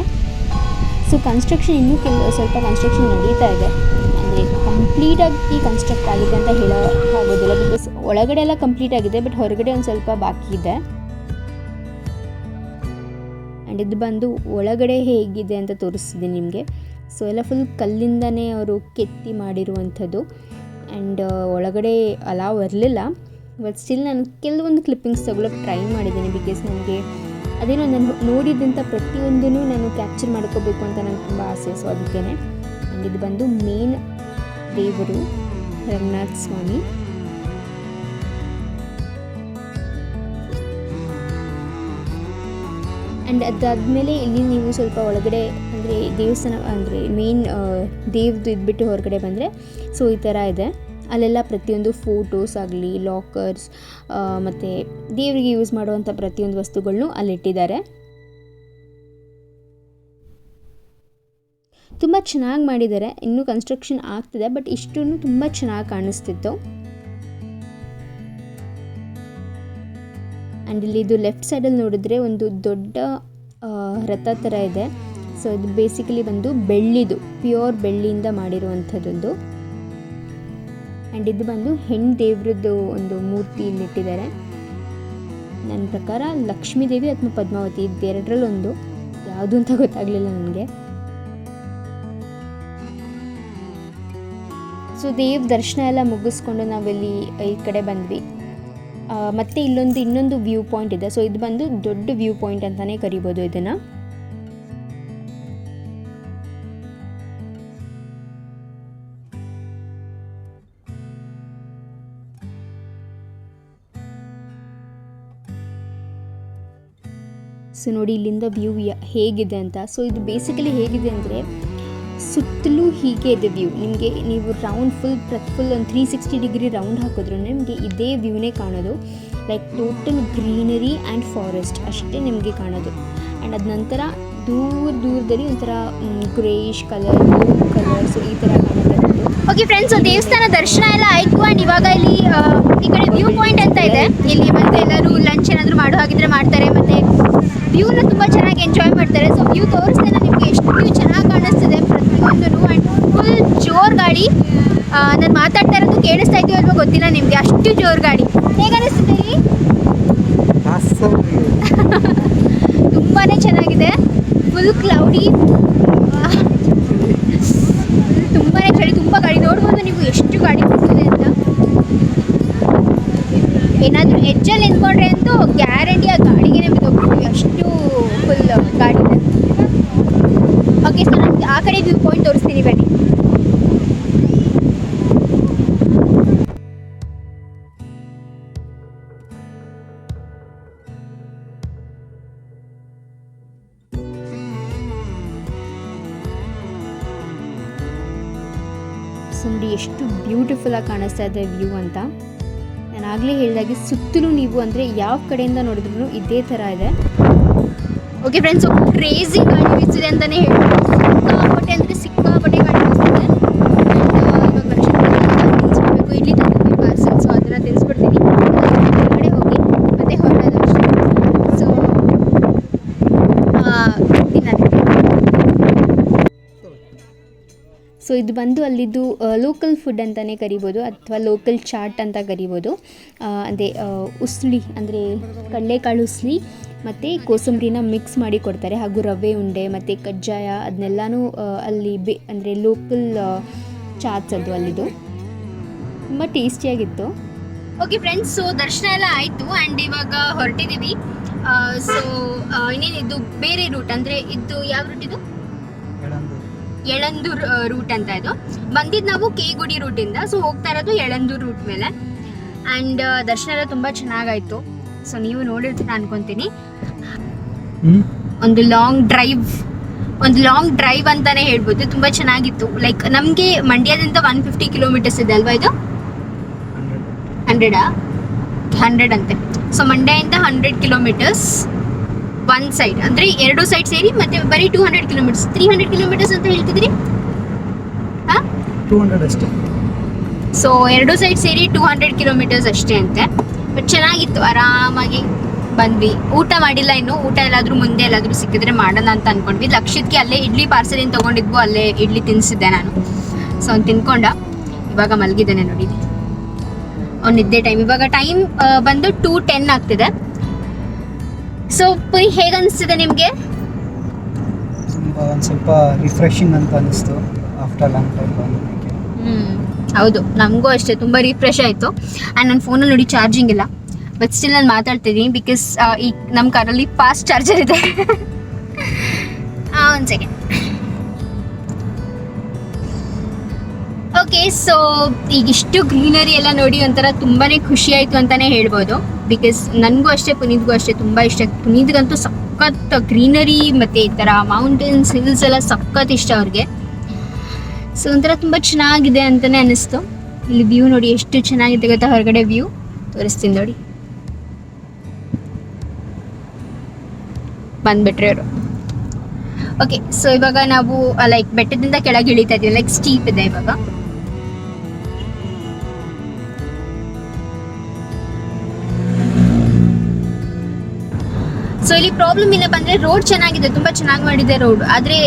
A: ಸೊ ಕನ್ಸ್ಟ್ರಕ್ಷನ್ ಇನ್ನೂ ಸ್ವಲ್ಪ ಕನ್ಸ್ಟ್ರಕ್ಷನ್ ನಡೀತಾ ಇದೆ. ಅಂದರೆ ಕಂಪ್ಲೀಟಾಗಿ ಕನ್ಸ್ಟ್ರಕ್ಟ್ ಆಗಿದೆ ಅಂತ ಹೇಳೋಕ್ಕಾಗೋದಿಲ್ಲ, ಬಿಕಾಸ್ ಒಳಗಡೆ ಎಲ್ಲ ಕಂಪ್ಲೀಟ್ ಆಗಿದೆ, ಬಟ್ ಹೊರಗಡೆ ಒಂದು ಸ್ವಲ್ಪ ಬಾಕಿ ಇದೆ. ಆ್ಯಂಡ್ ಇದು ಬಂದು ಒಳಗಡೆ ಹೇಗಿದೆ ಅಂತ ತೋರಿಸ್ತಿದ್ದೀನಿ ನಿಮಗೆ. ಸೊ ಎಲ್ಲ ಫುಲ್ ಕಲ್ಲಿಂದನೇ ಅವರು ಕೆತ್ತಿ ಮಾಡಿರುವಂಥದ್ದು. ಆ್ಯಂಡ್ ಒಳಗಡೆ ಅಲಾವ್ ಇರಲಿಲ್ಲ, ಬಟ್ ಸ್ಟಿಲ್ ನಾನು ಕೆಲವೊಂದು ಕ್ಲಿಪ್ಪಿಂಗ್ಸ್ ತಗೊಳ್ಳೋಕೆ ಟ್ರೈ ಮಾಡಿದ್ದೀನಿ. ಬಿಕಾಸ್ ನನಗೆ ಅದೇನೋ ನಾನು ನೋಡಿದ್ದಂಥ ಪ್ರತಿಯೊಂದೂ ನಾನು ಕ್ಯಾಪ್ಚರ್ ಮಾಡ್ಕೋಬೇಕು ಅಂತ ನನಗೆ ತುಂಬ ಆಸೆ. ಸೊ ಅದಕ್ಕೇ. ಆ್ಯಂಡ್ ಇದು ಬಂದು ಮೇನ್ ದೇವರು ರಂಗನಾಥ ಸ್ವಾಮಿ. ಆ್ಯಂಡ್ ಅದಾದಮೇಲೆ ಇಲ್ಲಿ ನೀವು ಸ್ವಲ್ಪ ಒಳಗಡೆ ಅಂದರೆ ದೇವಸ್ಥಾನ ಅಂದರೆ ಮೇನ್ ದೇವ್ದು ಇದ್ಬಿಟ್ಟು ಹೊರಗಡೆ ಬಂದರೆ ಸೊ ಈ ಥರ ಇದೆ. ಅಲ್ಲೆಲ್ಲ ಪ್ರತಿಯೊಂದು ಫೋಟೋಸ್ ಆಗಲಿ, ಲಾಕರ್ಸ್ ಮತ್ತು ದೇವರಿಗೆ ಯೂಸ್ ಮಾಡುವಂಥ ಪ್ರತಿಯೊಂದು ವಸ್ತುಗಳನ್ನೂ ಅಲ್ಲಿಟ್ಟಿದ್ದಾರೆ. ತುಂಬ ಚೆನ್ನಾಗಿ ಮಾಡಿದ್ದಾರೆ. ಇನ್ನೂ ಕನ್ಸ್ಟ್ರಕ್ಷನ್ ಆಗ್ತಿದೆ, ಬಟ್ ಇಷ್ಟೂ ತುಂಬ ಚೆನ್ನಾಗಿ ಕಾಣಿಸ್ತಿತ್ತು. ಆ್ಯಂಡ್ ಇಲ್ಲಿ ಇದು ಲೆಫ್ಟ್ ಸೈಡಲ್ಲಿ ನೋಡಿದ್ರೆ ಒಂದು ದೊಡ್ಡ ರಥ ಥರ ಇದೆ. ಸೊ ಇದು ಬೇಸಿಕಲಿ ಬಂದು ಬೆಳ್ಳಿದು, ಪ್ಯೂರ್ ಬೆಳ್ಳಿಯಿಂದ ಮಾಡಿರುವಂಥದ್ದೊಂದು. ಆ್ಯಂಡ್ ಇದು ಬಂದು ಹೆಣ್ಣು ದೇವ್ರದ್ದು ಒಂದು ಮೂರ್ತಿ ಇಲ್ಲಿಟ್ಟಿದ್ದಾರೆ. ನನ್ನ ಪ್ರಕಾರ ಲಕ್ಷ್ಮೀ ದೇವಿ ಅಥವಾ ಪದ್ಮಾವತಿ ಇದೆರಡರಲ್ಲೊಂದು, ಯಾವುದು ಅಂತ ಗೊತ್ತಾಗಲಿಲ್ಲ ನನಗೆ. ಸೊ ದೇವ್ ದರ್ಶನ ಎಲ್ಲ ಮುಗಿಸ್ಕೊಂಡು ನಾವಿಲ್ಲಿ ಈ ಕಡೆ ಬಂದ್ವಿ. ಮತ್ತು ಇನ್ನೊಂದು ವ್ಯೂ ಪಾಯಿಂಟ್ ಇದೆ. ಸೊ ಇದು ಬಂದು ದೊಡ್ಡ ವ್ಯೂ ಪಾಯಿಂಟ್ ಅಂತಲೇ ಕರಿಬೋದು ಇದನ್ನು. ಸೊ ನೋಡಿ ಇಲ್ಲಿಂದ ವ್ಯೂ ಹೇಗಿದೆ ಅಂತ. ಸೊ ಇದು ಬೇಸಿಕಲಿ ಹೇಗಿದೆ ಅಂದರೆ ಸುತ್ತಲೂ ಹೀಗೆ ಇದೆ ವ್ಯೂ. ನಿಮಗೆ ನೀವು ರೌಂಡ್ ಫುಲ್ ಒಂದು 360 ಡಿಗ್ರಿ ರೌಂಡ್ ಹಾಕಿದ್ರು ನಿಮಗೆ ಇದೇ ವ್ಯೂನೇ ಕಾಣೋದು. Like total greenery and forest ಅಷ್ಟೇ ನಿಮಗೆ ಕಾಣೋದು. ಆ್ಯಂಡ್ ಅದ ನಂತರ ದೂರದಲ್ಲಿ ಒಂಥರ greyish colour, blue colour, so ಈ ಥರ ಕಾಣುತ್ತೆ. ಓಕೆ ಫ್ರೆಂಡ್ಸ್, ದೇವಸ್ಥಾನ ದರ್ಶನ ಎಲ್ಲ ಆಯಿತು. ಆ್ಯಂಡ್ ಇವಾಗ ಇಲ್ಲಿ ಈ ಕಡೆ ವ್ಯೂ ಪಾಯಿಂಟ್ ಅಂತ ಇದೆ. ಇಲ್ಲಿ ಮತ್ತೆ ಎಲ್ಲರೂ ಲಂಚ್ ಏನಾದರೂ ಮಾಡೋ ಹಾಗಿದ್ರೆ ಮಾಡ್ತಾರೆ, ಮತ್ತು ವ್ಯೂನ ತುಂಬ ಚೆನ್ನಾಗಿ ಎಂಜಾಯ್ ಮಾಡ್ತಾರೆ. ಸೊ ವ್ಯೂ ತೋರಿಸ್ತೇನೆ ನಿಮಗೆ ಎಷ್ಟು ವ್ಯೂ ಚೆನ್ನಾಗಿ ಕಾಣಿಸ್ತಿದೆ ಪ್ರತಿಯೊಂದೂ. ಆ್ಯಂಡ್ ಫುಲ್ ಜೋರು ಗಾಡಿ. ನಾನು ಮಾತಾಡ್ತಾ ಇರೋದು ಕೇಳಿಸ್ತಾ ಇದೆಯೋ ಅಲ್ವೋ ಗೊತ್ತಿಲ್ಲ ನಿಮಗೆ, ಅಷ್ಟು ಜೋರು ಗಾಡಿ. ಹೇಗೆ ಅನಿಸ್ತಿದೆ ಇಲ್ಲಿ? ತುಂಬಾ ಚೆನ್ನಾಗಿದೆ. ಫುಲ್ ಕ್ಲೌಡಿ, ತುಂಬಾ ಚಳಿ, ತುಂಬ ಗಾಡಿ. ನೋಡ್ಬೋದು ನೀವು ಎಷ್ಟು ಗಾಡಿ ಬರ್ತಿದೆ ಅಂತ. ಏನಾದರೂ ಎಜ್ಜಲ್ಲಿ ನಿಂತ್ಕೊಂಡ್ರೆ ಅಂತೂ ಗ್ಯಾರಂಟಿ ಆ ಗಾಡಿಗೆ ಬಿದ್ದೋಗ್ಬಿಡ್ತೀವಿ, ಅಷ್ಟು ಫುಲ್ ಗಾಡಿ ಇದೆ. ಓಕೆ, ಸೊ ನಮಗೆ ಆ ಕಡೆ ವ್ಯೂ ಪಾಯಿಂಟ್ ತೋರಿಸ್ತೀನಿ ಬನ್ನಿ. ಸೊ ನೋಡಿ ಎಷ್ಟು ಬ್ಯೂಟಿಫುಲ್ಲಾಗಿ ಕಾಣಿಸ್ತಾ ಇದೆ ವ್ಯೂ ಅಂತ. ನಾನು ಆಗಲೇ ಹೇಳಿದಾಗೆ ಸುತ್ತಲೂ ನೀವು ಅಂದರೆ ಯಾವ ಕಡೆಯಿಂದ ನೋಡಿದ್ರು ಇದೇ ಥರ ಇದೆ. ಓಕೆ ಫ್ರೆಂಡ್ಸ್, ಕ್ರೇಜಿ ಗಾಡಿ ಬೀಸಿದೆ ಅಂತಲೇ ಹೇಳ್ಬೋದು. ಸಿಕ್ಕಾಪಟ್ಟೆ ಅಂದರೆ ಸಿಕ್ಕಾಪಟ್ಟೆ ಗಾಡಿ ಬೀಸಿದೆ. ಇವಾಗ ಲಕ್ಷ್ಮೀ ನಿಲ್ಲಿಸ್ಬೇಕು. ಇಲ್ಲಿ ತಂದಿದ್ವಿ ಪಾರ್ಸಲ್, ಸೊ ಅದರ ಸೊ ಇದು ಬಂದು ಅಲ್ಲಿದ್ದು ಲೋಕಲ್ ಫುಡ್ ಅಂತಲೇ ಕರಿಬೋದು ಅಥವಾ ಲೋಕಲ್ ಚಾಟ್ ಅಂತ ಕರಿಬೋದು. ಅದೇ ಉಸ್ಲಿ ಅಂದರೆ ಕಡಲೆಕಾಳು ಉಸ್ಲಿ ಮತ್ತು ಕೋಸಂಬರಿನ ಮಿಕ್ಸ್ ಮಾಡಿ ಕೊಡ್ತಾರೆ, ಹಾಗೂ ರವೆ ಉಂಡೆ ಮತ್ತು ಕಜ್ಜಾಯ ಅದನ್ನೆಲ್ಲನೂ ಅಲ್ಲಿ ಅಂದರೆ ಲೋಕಲ್ ಚಾಟ್ಸ್ ಅದು ಅಲ್ಲಿದು. ತುಂಬ ಟೇಸ್ಟಿಯಾಗಿತ್ತು. ಓಕೆ ಫ್ರೆಂಡ್ಸ್, ಸೊ ದರ್ಶನ ಎಲ್ಲ ಆಯಿತು ಆ್ಯಂಡ್ ಇವಾಗ ಹೊರಟಿದ್ದೀವಿ. ಸೊ ಇನ್ನೇನಿದು ಬೇರೆ ರೂಟ್, ಅಂದರೆ ಇದು ಯಾವ ರೂಟ್ ಇದು? ಯಳಂದೂರು ರೂಟ್ ಅಂತ. ಇದು ಬಂದಿದ್ದು ನಾವು ಕೇಗುಡಿ ರೂಟಿಂದ, ಸೊ ಹೋಗ್ತಾ ಇರೋದು ಯಳಂದೂರು ರೂಟ್ ಮೇಲೆ. ಆ್ಯಂಡ್ ದರ್ಶನ ಎಲ್ಲ ತುಂಬ ಚೆನ್ನಾಗಾಯಿತು. ಸೊ ನೀವು ನೋಡಿರ್ತೀರ ಅನ್ಕೊತೀನಿ. ಒಂದು ಲಾಂಗ್ ಡ್ರೈವ್ ಅಂತಾನೆ ಹೇಳ್ಬೋದು. ತುಂಬ ಚೆನ್ನಾಗಿತ್ತು. ಲೈಕ್ ನಮಗೆ ಮಂಡ್ಯದಿಂದ 150 ಕಿಲೋಮೀಟರ್ಸ್ ಇದೆ ಅಲ್ವಾ ಇದು? 100 ಅಂತೆ. ಸೊ ಮಂಡ್ಯದಿಂದ 100 ಕಿಲೋಮೀಟರ್ಸ್ ಒನ್ ಸೈಡ್, ಅಂದರೆ 2 ಸೈಡ್ ಸೇರಿ ಮತ್ತೆ ಬರೀ 200 ಕಿಲೋಮೀಟರ್ಸ್, 300 ಕಿಲೋಮೀಟರ್ಸ್ ಅಂತ ಹೇಳ್ತಿದ್ರಿ? ಹಾಂ,
B: 200 ಅಷ್ಟೇ.
A: ಸೊ 2 ಸೈಡ್ ಸೇರಿ 200 ಕಿಲೋಮೀಟರ್ಸ್ ಅಷ್ಟೇ ಅಂತೆ. ಬಟ್ ಚೆನ್ನಾಗಿತ್ತು, ಆರಾಮಾಗಿ ಬಂದ್ವಿ. ಊಟ ಮಾಡಿಲ್ಲ ಇನ್ನು, ಊಟ ಎಲ್ಲಾದರೂ ಮುಂದೆ ಎಲ್ಲಾದರೂ ಸಿಕ್ಕಿದ್ರೆ ಮಾಡೋಣ ಅಂತ ಅಂದ್ಕೊಂಡ್ವಿ. ಲಕ್ಷಿತ್ಗೆ ಅಲ್ಲೇ ಇಡ್ಲಿ ಪಾರ್ಸಲ್ ಏನು ತೊಗೊಂಡಿದ್ವು, ಅಲ್ಲೇ ಇಡ್ಲಿ ತಿನ್ನಿಸಿದ್ದೆ ನಾನು. ಸೊ ಅವ್ನು ತಿನ್ಕೊಂಡ ಇವಾಗ ಮಲಗಿದ್ದಾನೆ ನೋಡಿ. ಅವ್ನು ನಿದ್ದೆ ಟೈಮ್. ಇವಾಗ ಟೈಮ್ ಬಂದು 2:10 ಆಗ್ತಿದೆ. ಸೊ ಹೇಗೆ ಅನಿಸ್ತಿದೆ ನಿಮಗೆ?
B: ಒಂದು ಸ್ವಲ್ಪ ರಿಫ್ರೆಶಿಂಗ್ ಅಂತ ಅನಿಸ್ತು ಆಫ್ಟರ್ ಲಾಂಗ್ ಟೈಮ್ ಬಂದಕ್ಕೆ.
A: ಹೌದು, ನಮಗೂ ಅಷ್ಟೇ ತುಂಬ ರಿಫ್ರೆಶ್ ಆಯಿತು. ಆ್ಯಂಡ್ ನನ್ನ ಫೋನಲ್ಲಿ ನೋಡಿ ಚಾರ್ಜಿಂಗ್ ಇಲ್ಲ, ಬಟ್ ಸ್ಟಿಲ್ ನಾನು ಮಾತಾಡ್ತಿದ್ದೀನಿ ಬಿಕಾಸ್ ಈಗ ನಮ್ಮ ಕಾರಲ್ಲಿ ಫಾಸ್ಟ್ ಚಾರ್ಜರ್ ಇದೆ. ಒಂದು ಸೆಕೆಂಡ್. ಓಕೆ, ಸೊ ಈಗಿಷ್ಟು ಗ್ರೀನರಿ ಎಲ್ಲ ನೋಡಿ ಒಂಥರ ತುಂಬಾ ಖುಷಿ ಆಯಿತು ಅಂತಲೇ ಹೇಳ್ಬೋದು. ಬಿಕಾಸ್ ನನಗೂ ಅಷ್ಟೇ, ಪುನೀತ್ಗೂ ಅಷ್ಟೇ ತುಂಬ ಇಷ್ಟ. ಪುನೀತ್ಗಂತೂ ಸಖತ್ ಗ್ರೀನರಿ ಮತ್ತು ಈ ಥರ ಮೌಂಟೇನ್ಸ್, ಹಿಲ್ಸ್ ಎಲ್ಲ ಸಖತ್ ಇಷ್ಟ ಅವ್ರಿಗೆ. ಸೊ ಒಂಥರ ತುಂಬ ಚೆನ್ನಾಗಿದೆ ಅಂತಲೇ ಅನ್ನಿಸ್ತು. ಇಲ್ಲಿ ವ್ಯೂ ನೋಡಿ ಎಷ್ಟು ಚೆನ್ನಾಗಿದೆ ಗೊತ್ತಾ, ಹೊರಗಡೆ ವ್ಯೂ ತೋರಿಸ್ತೀನಿ ನೋಡಿ. ಬಂದ್ಬಿಟ್ರೆ ಅವರು. ಓಕೆ, ಸೊ ಇವಾಗ ನಾವು ಲೈಕ್ ಬೆಟ್ಟದಿಂದ ಕೆಳಗೆ ಇಳಿತಾ ಇದ್ದೀವಿ. ಲೈಕ್ ಸ್ಟೀಪ್ ಇದೆ ಇವಾಗ. ಸೊ ಇಲ್ಲಿ ಪ್ರಾಬ್ಲಮ್ ಏನಪ್ಪ ಅಂದರೆ ರೋಡ್ ಚೆನ್ನಾಗಿದೆ, ತುಂಬ ಚೆನ್ನಾಗಿ ಮಾಡಿದೆ ರೋಡ್. ಆದರೆ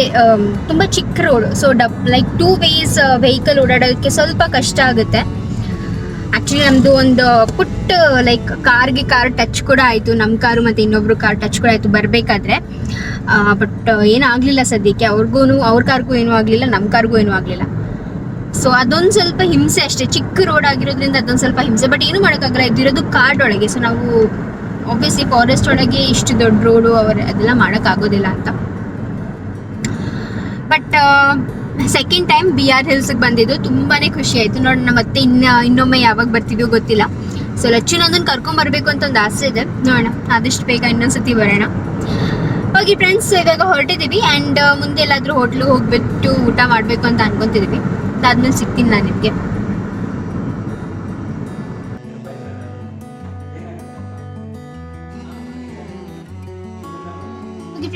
A: ತುಂಬ ಚಿಕ್ಕ road. So like 2 ways vehicle ಓಡಾಡೋದಕ್ಕೆ ಸ್ವಲ್ಪ ಕಷ್ಟ ಆಗುತ್ತೆ. ಆ್ಯಕ್ಚುಲಿ ನಮ್ಮದು ಒಂದು ಪುಟ್ಟ ಲೈಕ್ ಕಾರ್ ಟಚ್ ಕೂಡ ಆಯಿತು. ನಮ್ಮ ಕಾರು ಮತ್ತು ಇನ್ನೊಬ್ರು ಕಾರ್ ಟಚ್ ಕೂಡ ಆಯಿತು ಬರಬೇಕಾದ್ರೆ. ಬಟ್ ಏನಾಗಲಿಲ್ಲ ಸದ್ಯಕ್ಕೆ. ಅವ್ರ ಕಾರ್ಗೂ ಏನೂ ಆಗಲಿಲ್ಲ, ನಮ್ಮ ಕಾರ್ಗೂ ಏನೂ ಆಗಲಿಲ್ಲ. ಸೊ ಅದೊಂದು ಸ್ವಲ್ಪ ಹಿಂಸೆ ಅಷ್ಟೇ. ಚಿಕ್ಕ ರೋಡ್ ಆಗಿರೋದ್ರಿಂದ ಅದೊಂದು ಸ್ವಲ್ಪ ಹಿಂಸೆ. ಬಟ್ ಏನೂ ಮಾಡೋಕ್ಕಾಗಲ್ಲ, ಇದಿರೋದು ಕಾಡೊಳಗೆ. ಸೊ ನಾವು ಆಬ್ವಿಯಸ್ಲಿ ಫಾರೆಸ್ಟ್ ಒಳಗೆ ಇಷ್ಟು ದೊಡ್ಡ ರೋಡು ಅದೆಲ್ಲ ಮಾಡೋಕ್ಕಾಗೋದಿಲ್ಲ ಅಂತ. ಬಟ್ ಸೆಕೆಂಡ್ ಟೈಮ್ BR ಹಿಲ್ಸ್ಗೆ ಬಂದಿದ್ದು ತುಂಬಾ ಖುಷಿ ಆಯಿತು. ನೋಡೋಣ ಮತ್ತೆ ಇನ್ನೊಮ್ಮೆ ಯಾವಾಗ ಬರ್ತೀವೋ ಗೊತ್ತಿಲ್ಲ. ಸೊ ಲಚ್ಚುನೊಂದನ್ನು ಕರ್ಕೊಂಬರ್ಬೇಕು ಅಂತ ಒಂದು ಆಸೆ ಇದೆ. ನೋಡೋಣ ಆದಷ್ಟು ಬೇಗ ಇನ್ನೊಂದ್ಸತಿ ಬರೋಣ. ಹೋಗಿ ಫ್ರೆಂಡ್ಸ್, ಇವಾಗ ಹೊರಟಿದ್ದೀವಿ. ಆ್ಯಂಡ್ ಮುಂದೆ ಎಲ್ಲಾದರೂ ಹೋಟ್ಲಿಗೆ ಹೋಗ್ಬಿಟ್ಟು ಊಟ ಮಾಡಬೇಕು ಅಂತ ಅನ್ಕೊತಿದ್ದೀವಿ. ಅದಾದ್ಮೇಲೆ ಸಿಗ್ತೀನಿ ನಾನು ನಿಮಗೆ.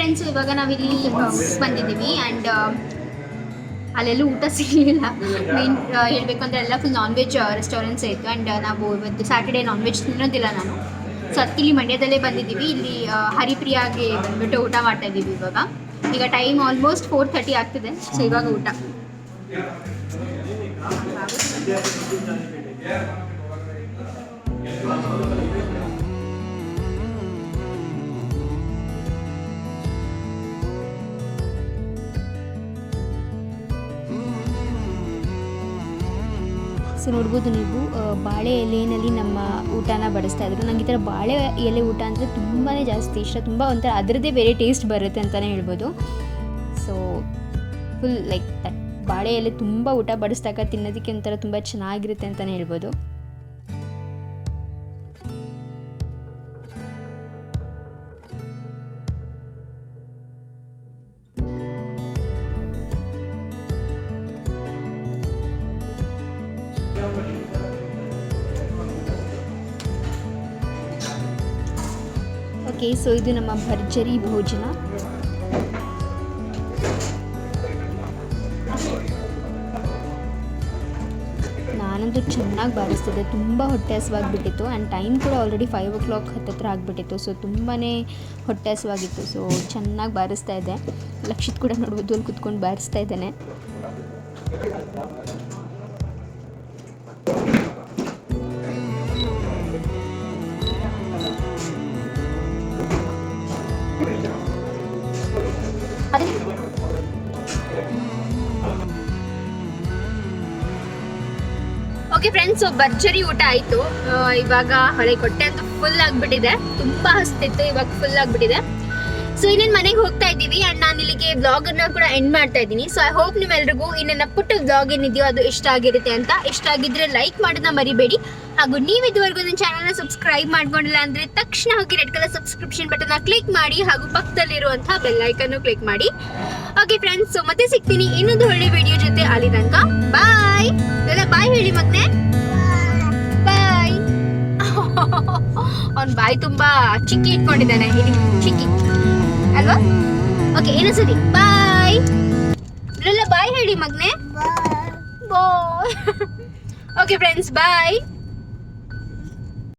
A: ಫ್ರೆಂಡ್ಸು ಇವಾಗ ನಾವಿಲ್ಲಿ ಬಂದಿದ್ದೀವಿ. ಆ್ಯಂಡ್ ಅಲ್ಲೆಲ್ಲೂ ಊಟ ಸಿಗಲಿಲ್ಲ. ಮೇನ್ ಹೇಳಬೇಕು ಅಂದರೆ ಎಲ್ಲ ಫುಲ್ ನಾನ್ ವೆಜ್ ರೆಸ್ಟೋರೆಂಟ್ಸ್ ಇತ್ತು. ಆ್ಯಂಡ್ ನಾವು ಇವತ್ತು ಸ್ಯಾಟರ್ಡೇ ನಾನ್ ವೆಜ್ ತಿನ್ನೋದಿಲ್ಲ ನಾನು. ಸೊ ಅದಕ್ಕೆ ಇಲ್ಲಿ ಮಂಡ್ಯದಲ್ಲೇ ಬಂದಿದ್ದೀವಿ. ಇಲ್ಲಿ ಹರಿಪ್ರಿಯಾಗೆ ಬಂದುಬಿಟ್ಟು ಊಟ ಮಾಡ್ತಾಯಿದ್ದೀವಿ ಇವಾಗ. ಈಗ ಟೈಮ್ ಆಲ್ಮೋಸ್ಟ್ 4:30 ಆಗ್ತಿದೆ. ಸೊ ಇವಾಗ ಊಟ. ಸೊ ನೋಡ್ಬೋದು ನೀವು, ಬಾಳೆ ಎಲೆಯಲ್ಲಿ ನಮ್ಮ ಊಟನ ಬಡಿಸ್ತಾ ಇದ್ರು. ನನಗೆ ಈ ಥರ ಬಾಳೆ ಎಲೆ ಊಟ ಅಂದರೆ ತುಂಬಾ ಜಾಸ್ತಿ ಇಷ್ಟ. ತುಂಬ ಒಂಥರ ಅದರದ್ದೇ ಬೇರೆ ಟೇಸ್ಟ್ ಬರುತ್ತೆ ಅಂತಲೇ ಹೇಳ್ಬೋದು. ಸೊ ಫುಲ್ ಲೈಕ್ ಬಾಳೆ ಎಲೆ ತುಂಬ ಊಟ ಬಡಿಸ್ದಾಗ ತಿನ್ನೋದಕ್ಕೆ ಒಂಥರ ತುಂಬ ಚೆನ್ನಾಗಿರುತ್ತೆ ಅಂತಲೇ ಹೇಳ್ಬೋದು. ಓಕೆ, ಸೊ ಇದು ನಮ್ಮ ಭರ್ಜರಿ ಭೋಜನ. ನಾನಂತೂ ಚೆನ್ನಾಗಿ ಬಾರಿಸ್ತಿದ್ದೆ. ತುಂಬ ಹೊಟ್ಟೆ ಹಸಿವಾಗಿಬಿಟ್ಟಿತ್ತು. ಆ್ಯಂಡ್ ಟೈಮ್ ಕೂಡ ಆಲ್ರೆಡಿ 5 o'clock ಹತ್ತಿರ ಆಗಿಬಿಟ್ಟಿತ್ತು. ಸೊ ತುಂಬಾ ಹೊಟ್ಟೆ ಹಸಿವಾಗಿತ್ತು. ಸೊ ಚೆನ್ನಾಗಿ ಬಾರಿಸ್ತಾ ಇದ್ದೆ. ಲಕ್ಷಿತ್ ಕೂಡ ನೋಡ್ಬೋದು ಅಲ್ಲಿ ಕುತ್ಕೊಂಡು ಬಾರಿಸ್ತಾ ಇದ್ದಾನೆ. ಓಕೆ ಫ್ರೆಂಡ್ಸ್, ಭರ್ಜರಿ ಊಟ ಆಯಿತು. ಇವಾಗ ಹೊಳೆ ಕೊಟ್ಟೆ ಅಂತೂ ಫುಲ್ ಆಗಿಬಿಟ್ಟಿದೆ, ತುಂಬ ಹಸ್ತಿತ್ತು, ಇವಾಗ ಫುಲ್ ಆಗಿಬಿಟ್ಟಿದೆ. ಸೊ ಇನ್ನೇನು ಮನೆಗೆ ಹೋಗ್ತಾ ಇದ್ದೀವಿ ಆ್ಯಂಡ್ ನಾನು ಇಲ್ಲಿಗೆ ವ್ಲಾಗನ್ನು ಕೂಡ ಎಂಡ್ ಮಾಡ್ತಾ ಇದ್ದೀನಿ. ಸೊ ಐ ಹೋಪ್ ನಿಮ್ಮೆಲ್ರಿಗೂ ಇನ್ನೇನು ಪುಟ್ಟ ವ್ಲಾಗ್ ಏನಿದೆಯೋ ಅದು ಇಷ್ಟ ಆಗಿರುತ್ತೆ ಅಂತ. ಇಷ್ಟ ಆಗಿದ್ರೆ ಲೈಕ್ ಮಾಡೋದನ್ನ ಮರಿಬೇಡಿ. ಹಾಗೂ ನೀವು ಇದುವರೆಗೂ ನನ್ನ ಚಾನಲ್ನ ಸಬ್ಸ್ಕ್ರೈಬ್ ಮಾಡ್ಕೊಂಡಿಲ್ಲ ಅಂದರೆ ತಕ್ಷಣ ಹೋಗಿ ರೆಡ್ ಕಲರ್ ಸಬ್ಸ್ಕ್ರಿಪ್ಷನ್ ಬಟನ್ನ ಕ್ಲಿಕ್ ಮಾಡಿ ಹಾಗೂ ಪಕ್ಕದಲ್ಲಿರುವಂಥ ಬೆಲ್ ಐಕನ್ನು ಕ್ಲಿಕ್ ಮಾಡಿ. ಓಕೆ ಫ್ರೆಂಡ್ಸ್, ಸೊ ಮತ್ತೆ ಸಿಗ್ತೀನಿ ಇನ್ನೊಂದು ಒಳ್ಳೆ ವಿಡಿಯೋ ಜೊತೆ. ಅಲ್ಲಿ ತನಕ ಬಾಯ್. ಎಲ್ಲ ಬಾಯ್ ಹೇಳಿ ಮತ್ತೆ. ಬಾಯ್. ಅವ್ನು ಬಾಯ್ ತುಂಬ ಚಿಕ್ಕಿ ಇಟ್ಕೊಂಡಿದ್ದಾನೆ, ಇಲ್ಲಿ ಚಿಕ್ಕಿ ಅಲ್ವಾ? ಓಕೆ, ಇನ್ನೊಂದ್ಸತಿ ಬಾಯ್. ಇಲ್ಲ ಬಾಯ್ ಹೇಳಿ ಮಗ್ನೆ. ಬಾಯ್. ಓಕೆ ಫ್ರೆಂಡ್ಸ್, ಬಾಯ್.